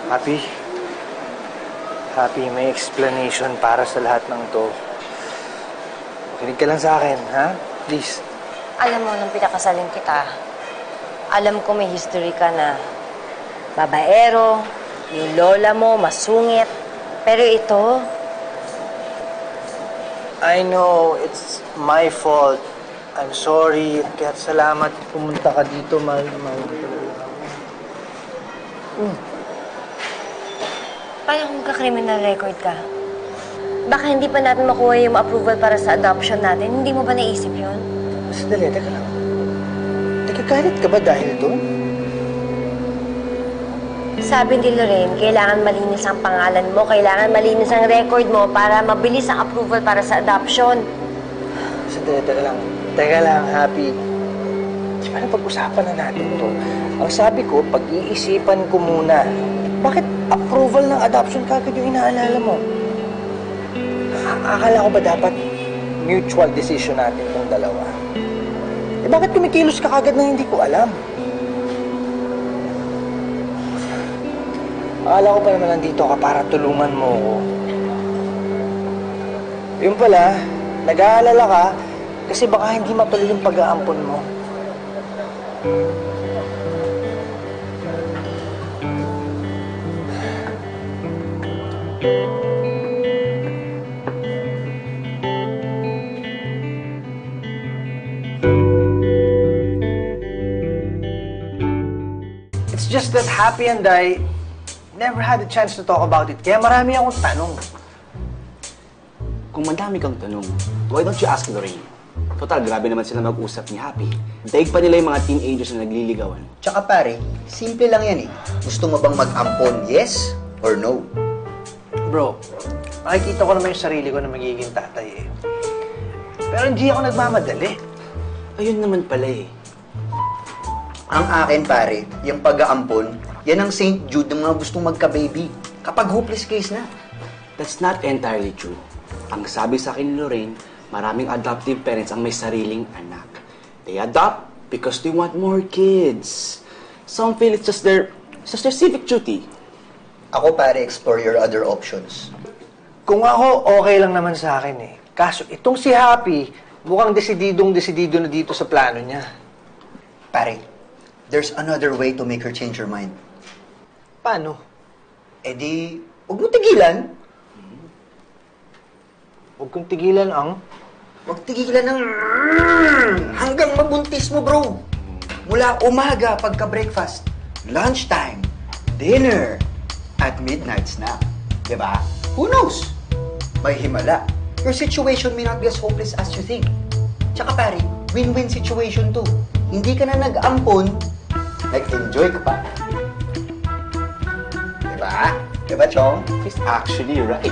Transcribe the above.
Happy? Happy, may explanation para sa lahat ng to. Makinig ka lang sa akin, ha? Please. Alam mo, nung pinakasaling kita, alam ko may history ka na babaero, yung lola mo, masungit. Pero ito... I know, it's my fault. I'm sorry. Kaya salamat pumunta ka dito, mahal na mahal ko talaga ako. Paano kung ka-criminal record ka? Baka hindi pa natin makuha yung approval para sa adoption natin. Hindi mo ba naisip yun? Sandali, teka lang. Nagkagalit ka ba dahil doon? Sabi ni Lorraine, kailangan malinis ang pangalan mo, kailangan malinis ang record mo para mabilis ang approval para sa adoption. Sandali, teka lang. Teka lang, Happy. Di ba napag-usapan na natin to? Ang sabi ko, pag-iisipan ko muna. Bakit approval ng adoption kagad yung inaalala mo? Akala ko ba dapat mutual decision natin itong dalawa? Eh bakit kumikilos ka kagad na hindi ko alam? Akala ko pa naman nandito ka para tulungan mo ko. Yung pala, nag-aalala ka kasi baka hindi matuloy yung pag-aampon mo. It's just that Happy and I never had a chance to talk about it. Kaya marami akong tanong. Kung madami kang tanong, why don't you ask Lorraine? Total, grabe naman sila mag-usap ni Happy. Daig pa nila yung mga teenagers na nagliligawan. Tsaka pare, simple lang yan eh. Gusto mo bang mag-ampon, yes or no? Bro, nakikita ko naman yung sarili ko na magiging tatay eh. Pero hindi ako nagmamadali. Ayun naman pala eh. Ang akin pare, yung pag-aampon, yan ang St. Jude ng mga gustong magka-baby. Kapag hopeless case na. That's not entirely true. Ang sabi sa akin ni Lorraine, maraming adoptive parents ang may sariling anak. They adopt because they want more kids. Some feel it's just their civic duty. Ako pare, explore your other options. Kung ako, okay lang naman sa akin eh. Kaso itong si Happy, mukhang desididong-desidido na dito sa plano niya. Pare, there's another way to make her change her mind. Paano? Eh di, huwag mo tigilan. Huwag kong tigilan ang... Huwag tigilan ng... hanggang mabuntis mo, bro. Mula umaga pagka-breakfast, lunchtime, dinner, at midnight snack. Diba? Who knows? May himala. Your situation may not be as hopeless as you think. Tsaka pare, win-win situation to. Hindi ka na nag-ampon, nag-enjoy ka pa. Diba? Diba, Chong? He's actually right.